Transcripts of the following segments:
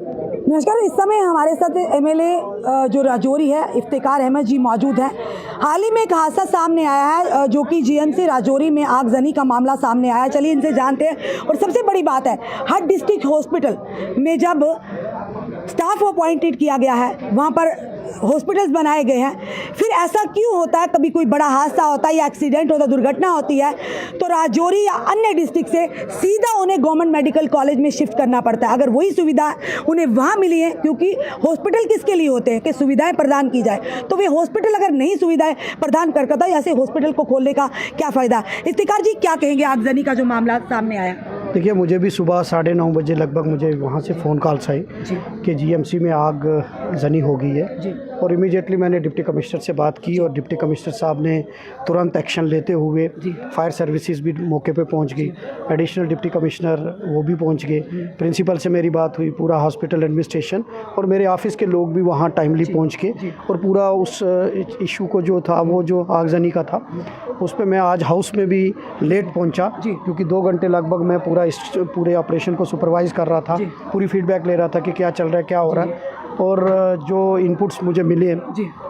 नमस्कार। इस समय हमारे साथ एमएलए जो राजौरी है इफ्तिकार अहमद जी मौजूद हैं। हाल ही में एक हादसा सामने आया है जो कि जीएमसी राजौरी में आगजनी का मामला सामने आया। चलिए इनसे जानते हैं। और सबसे बड़ी बात है, हर डिस्ट्रिक्ट हॉस्पिटल में जब स्टाफ अपॉइंटेड किया गया है, वहाँ पर हॉस्पिटल्स बनाए गए हैं, फिर ऐसा क्यों होता है, कभी कोई बड़ा हादसा होता है या एक्सीडेंट होता है, दुर्घटना होती है, तो राजौरी या अन्य डिस्ट्रिक्ट से सीधा उन्हें गवर्नमेंट मेडिकल कॉलेज में शिफ्ट करना पड़ता है। अगर वही सुविधा उन्हें वहाँ मिली है, क्योंकि हॉस्पिटल किसके लिए होते हैं कि सुविधाएं प्रदान की जाए, तो वे हॉस्पिटल अगर नहीं सुविधाएं प्रदान करता है, ऐसे हॉस्पिटल को खोलने का क्या फ़ायदा। इफ्तिकार जी, क्या कहेंगे आगजनी का जो मामला सामने आया? देखिए, मुझे भी सुबह 9:30 बजे लगभग मुझे वहाँ से फ़ोन कॉल्स आई कि जीएमसी में आग जनी हो गई है। और इमीडिएटली मैंने डिप्टी कमिश्नर से बात की और डिप्टी कमिश्नर साहब ने तुरंत एक्शन लेते हुए फायर सर्विसेज भी मौके पे पहुंच गई, एडिशनल डिप्टी कमिश्नर वो भी पहुंच गए, प्रिंसिपल से मेरी बात हुई, पूरा हॉस्पिटल एडमिनिस्ट्रेशन और मेरे ऑफिस के लोग भी वहाँ टाइमली पहुँच के और पूरा उस इशू को जो था, वो जो आगजनी का था, उस पर मैं आज हाउस में भी लेट पहुँचा क्योंकि 2 घंटे लगभग मैं पूरे ऑपरेशन को सुपरवाइज़ कर रहा था, पूरी फीडबैक ले रहा था कि क्या चल रहा है, क्या हो रहा है। और जो इनपुट्स मुझे मिले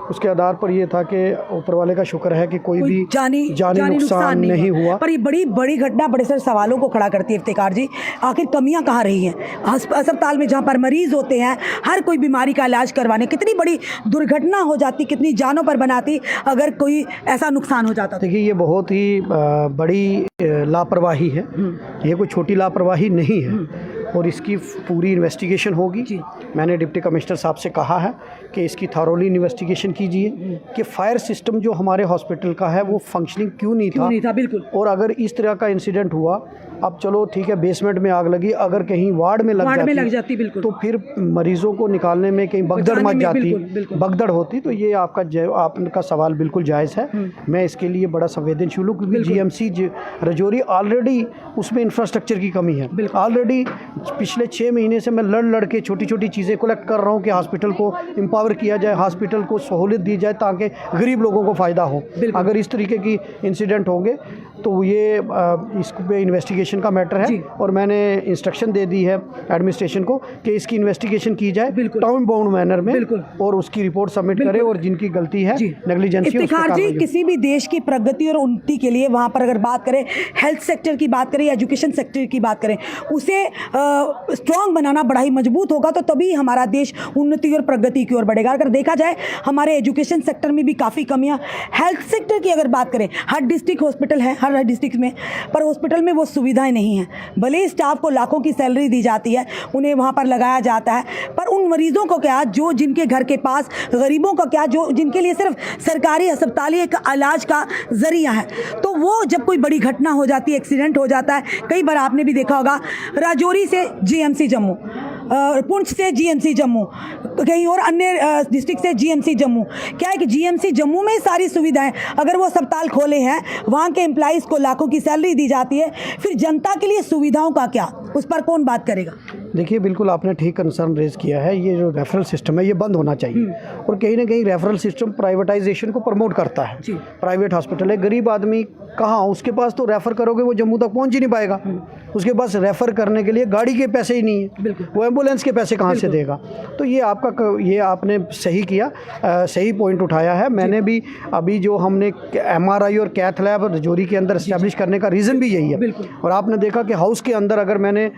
उसके आधार पर ये था कि ऊपर वाले का शुक्र है कि कोई भी जानी नुकसान नहीं हुआ। पर ये बड़ी घटना बड़े सारे सवालों को खड़ा करती है इफ्तिकार जी। आखिर कमियां कहाँ रही हैं अस्पताल में, जहाँ पर मरीज होते हैं, हर कोई बीमारी का इलाज करवाने, कितनी बड़ी दुर्घटना हो जाती, कितनी जानों पर बनाती अगर कोई ऐसा नुकसान हो जाता। देखिए, ये बहुत ही बड़ी लापरवाही है, ये कोई छोटी लापरवाही नहीं है और इसकी पूरी इन्वेस्टिगेशन होगी। मैंने डिप्टी कमिश्नर साहब से कहा है कि इसकी थॉरोली इन्वेस्टिगेशन कीजिए कि फायर सिस्टम जो हमारे हॉस्पिटल का है वो फंक्शनिंग क्यों नहीं था। बिल्कुल। और अगर इस तरह का इंसिडेंट हुआ, अब चलो ठीक है, बेसमेंट में आग लगी, अगर कहीं वार्ड में लग जाती बिल्कुल, तो फिर मरीजों को निकालने में कहीं भगदड़ मच जाती, भगदड़ होती। तो ये आपका सवाल बिल्कुल जायज़ है। मैं इसके लिए बड़ा संवेदनशील हूँ क्योंकि जीएमसी राजौरी ऑलरेडी उसमें इंफ्रास्ट्रक्चर की कमी है। ऑलरेडी पिछले 6 महीने से मैं लड़ के छोटी छोटी चीज़ें कलेक्ट कर रहा हूँ कि हॉस्पिटल को एम्पावर किया जाए, हॉस्पिटल को सहूलियत दी जाए ताकि गरीब लोगों को फ़ायदा हो। अगर इस तरीके की इंसिडेंट होंगे तो ये इस पे इन्वेस्टिगेशन का मैटर है और मैंने इंस्ट्रक्शन दे दी है एडमिनिस्ट्रेशन को कि इसकी इन्वेस्टिगेशन की जाए टाउन बाउंड मैनर में और उसकी रिपोर्ट सबमिट करे और जिनकी गलती है, नेग्लिजेंसी, इफ्तिकार जी, किसी भी देश की प्रगति और उन्नति के लिए वहाँ पर अगर बात करें, हेल्थ सेक्टर की बात करें, एजुकेशन सेक्टर की बात करें, उसे स्ट्रॉन्ग बनाना बड़ा ही मजबूत होगा, तो तभी हमारा देश उन्नति और प्रगति की ओर बढ़ेगा। अगर देखा जाए हमारे एजुकेशन सेक्टर में भी काफ़ी कमियां, हेल्थ सेक्टर की अगर बात करें, हर डिस्ट्रिक्ट हॉस्पिटल है, हर डिस्ट्रिक्ट में, पर हॉस्पिटल में वो सुविधाएं नहीं हैं। भले ही स्टाफ को लाखों की सैलरी दी जाती है, उन्हें वहाँ पर लगाया जाता है, पर उन मरीजों को क्या, जो जिनके घर के पास, गरीबों को क्या, जो जिनके लिए सिर्फ सरकारी अस्पताल एक इलाज का जरिया है, तो वो जब कोई बड़ी घटना हो जाती है, एक्सीडेंट हो जाता है, कई बार आपने भी देखा होगा, राजौरी से जीएमसी जम्मू, पुंछ से जीएमसी जम्मू, कहीं और अन्य डिस्ट्रिक्ट से जीएमसी जम्मू। क्या है कि जीएमसी जम्मू में सारी सुविधाएं, अगर वो अस्पताल खोले हैं, वहाँ के एम्प्लॉइज़ को लाखों की सैलरी दी जाती है, फिर जनता के लिए सुविधाओं का क्या, उस पर कौन बात करेगा? देखिए, बिल्कुल आपने ठीक कंसर्न रेज किया है। ये जो रेफरल सिस्टम है ये बंद होना चाहिए और कहीं ना कहीं रेफरल सिस्टम प्राइवेटाइजेशन को प्रमोट करता है। प्राइवेट हॉस्पिटल है, गरीब आदमी कहाँ, उसके पास तो रेफ़र करोगे वो जम्मू तक पहुँच ही नहीं पाएगा, उसके पास रेफ़र करने के लिए गाड़ी के पैसे ही नहीं है, वो एम्बुलेंस के पैसे कहाँ से देगा। तो ये आपने सही किया, सही पॉइंट उठाया है। मैंने भी अभी जो हमने MRI और कैथ लैब राजौरी के अंदर इस्टेब्लिश करने का रीज़न भी यही है। और आपने देखा कि हाउस के अंदर अगर मैंने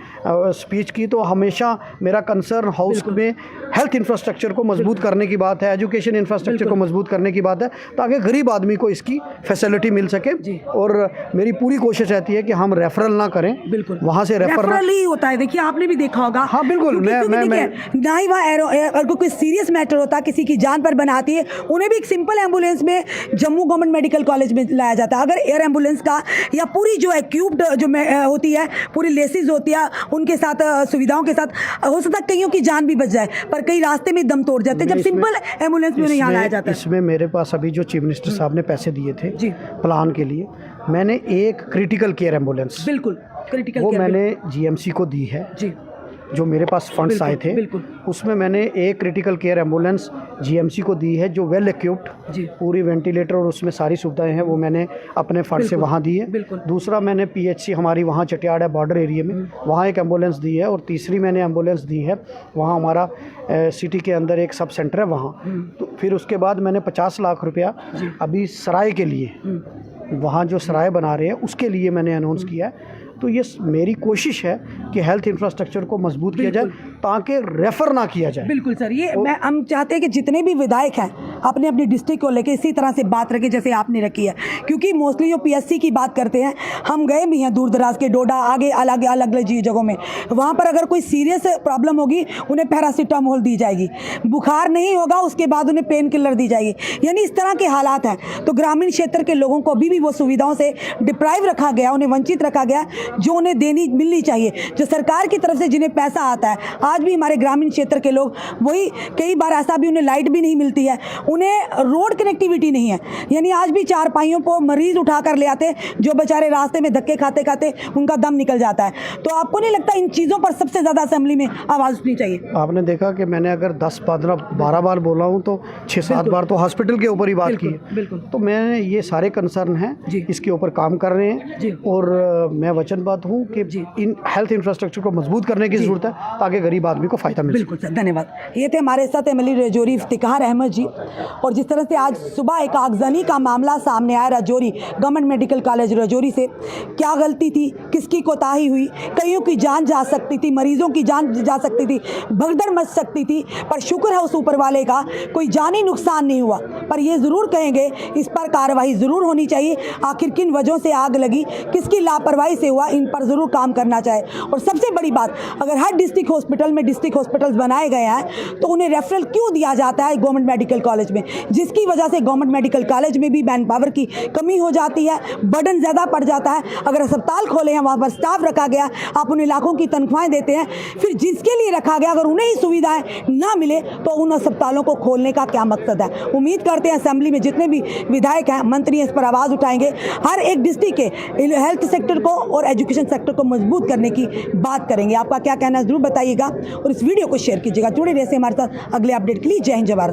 स्पीच की तो हमेशा मेरा कंसर्न हाउस में हेल्थ इंफ्रास्ट्रक्चर को मजबूत करने की बात है, एजुकेशन इंफ्रास्ट्रक्चर को मजबूत करने की बात है, ताकि गरीब आदमी को इसकी फैसिलिटी मिल सके। और मेरी पूरी कोशिश रहती है कि हम रेफरल ना करें, वहाँ से रेफरल ही होता है। देखिए, आपने भी देखा होगा। हाँ बिल्कुल, मैं ना ही वहाँ अगर कोई सीरियस मैटर होता, किसी की जान पर बनाती है, उन्हें भी एक सिंपल एम्बुलेंस में जम्मू गवर्नमेंट मेडिकल कॉलेज में लाया जाता है। अगर एयर एम्बुलेंस का या पूरी जो एक्यूब्ड जो होती है, पूरी लेसिस होती है, उनके साथ सुविधाओं के साथ हो सकता है कईयों की जान भी बच जाए, पर कई रास्ते में दम तोड़ जाते हैं जब सिंपल एम्बुलेंस में यहाँ लाया जाता है। इसमें मेरे पास अभी जो चीफ मिनिस्टर साहब ने पैसे दिए थे प्लान के लिए, मैंने एक क्रिटिकल केयर एम्बुलेंस, बिल्कुल क्रिटिकल वो मैंने जीएमसी को दी है जो मेरे पास फंड्स आए थे बिल्कुल। उसमें मैंने एक क्रिटिकल केयर एम्बुलेंस जीएमसी को दी है जो वेल इक्विप्ड, जी। पूरी वेंटिलेटर और उसमें सारी सुविधाएं हैं, वो मैंने अपने फंड से वहाँ दी है। बिल्कुल। दूसरा मैंने पीएचसी हमारी वहाँ चटियाड़ है बॉर्डर एरिया में, वहाँ एक एम्बुलेंस दी है। और तीसरी मैंने एम्बुलेंस दी है वहाँ हमारा सिटी के अंदर एक सब सेंटर है वहाँ। तो फिर उसके बाद मैंने 50 लाख रुपया अभी सराय के लिए, वहाँ जो सराय बना रहे हैं उसके लिए मैंने अनाउंस किया है। तो ये मेरी कोशिश है कि हेल्थ इंफ्रास्ट्रक्चर को मजबूत किया जाए ताकि रेफ़र ना किया जाए। बिल्कुल सर, ये हम चाहते हैं कि जितने भी विधायक हैं अपने अपनी डिस्ट्रिक्ट को लेके इसी तरह से बात रखें जैसे आपने रखी है, क्योंकि मोस्टली जो पीएससी की बात करते हैं, हम गए भी हैं दूर दराज के डोडा आगे अलग अलग जगहों में, वहाँ पर अगर कोई सीरियस प्रॉब्लम होगी उन्हें पैरासीटामोल दी जाएगी, बुखार नहीं होगा उसके बाद उन्हें पेन किलर दी जाएगी, यानी इस तरह के हालात हैं। तो ग्रामीण क्षेत्र के लोगों को अभी भी वो सुविधाओं से डिप्राइव रखा गया, उन्हें वंचित रखा गया जो उन्हें मिलनी चाहिए, जो सरकार की तरफ से जिन्हें पैसा आता है। आज भी हमारे ग्रामीण क्षेत्र के लोग वही, कई बार ऐसा भी उन्हें लाइट भी नहीं मिलती है, उन्हें रोड कनेक्टिविटी नहीं है, यानी आज भी चारपाइयों को मरीज उठा कर ले आते जो बेचारे रास्ते में धक्के खाते खाते उनका दम निकल जाता है। तो आपको नहीं लगता इन चीज़ों पर सबसे ज़्यादा असेंबली में आवाज़ उठनी चाहिए? आपने देखा कि मैंने अगर 10, 15, 12 बार बोला हूँ तो 6-7 बार तो हॉस्पिटल के ऊपर ही बात की है। बिल्कुल। तो मैं ये सारे कंसर्न हैं, इसके ऊपर काम कर रहे हैं और मैं वचनबद्ध हूँ कि इन हेल्थ इंफ्रास्ट्रक्चर को मजबूत करने की ज़रूरत है ताकि गरीब आदमी को फ़ायदा मिले। बिल्कुल सर, धन्यवाद। ये थे हमारे साथ एमएलए राजौरी इफ्तिखार अहमद जी। और जिस तरह से आज सुबह एक आगजनी का मामला सामने आया Rajouri government medical college Rajouri से, क्या गलती थी, किसकी कोताही हुई, कईयों की जान जा सकती थी, मरीजों की जान जा सकती थी, भगदड़ मच सकती थी, पर शुक्र है उस ऊपर वाले का कोई जानी नुकसान नहीं हुआ। पर ये ज़रूर कहेंगे इस पर कार्रवाई ज़रूर होनी चाहिए, आखिर किन वजहों से आग लगी, किसकी लापरवाही से हुआ, इन पर ज़रूर काम करना चाहिए। और सबसे बड़ी बात, अगर हर डिस्ट्रिक्ट हॉस्पिटल में डिस्ट्रिक्ट हॉस्पिटल्स बनाए गए हैं तो उन्हें रेफरल क्यों दिया जाता है गवर्नमेंट मेडिकल कॉलेज में, जिसकी वजह से गवर्नमेंट मेडिकल कॉलेज में भी मैन पावर की कमी हो जाती है, बर्डन ज़्यादा पड़ जाता है। अगर अस्पताल खोले हैं, वहाँ पर स्टाफ रखा गया, आप उन्हें लाखों की तनख्वाहें देते हैं, फिर जिसके लिए रखा गया अगर उन्हें ही सुविधाएं ना मिले तो उन अस्पतालों को खोलने का क्या मकसद है। उम्मीद करते हैं असेंबली में जितने भी विधायक हैं, मंत्री इस पर आवाज़ उठाएंगे, हर एक डिस्ट्रिक्ट के हेल्थ सेक्टर को और एजुकेशन सेक्टर को मजबूत करने की बात करेंगे। आपका क्या कहना है ज़रूर बताइएगा और इस वीडियो को शेयर कीजिएगा। जुड़े रहिए हमारे साथ अगले अपडेट के लिए। जय हिंद, जय भारत।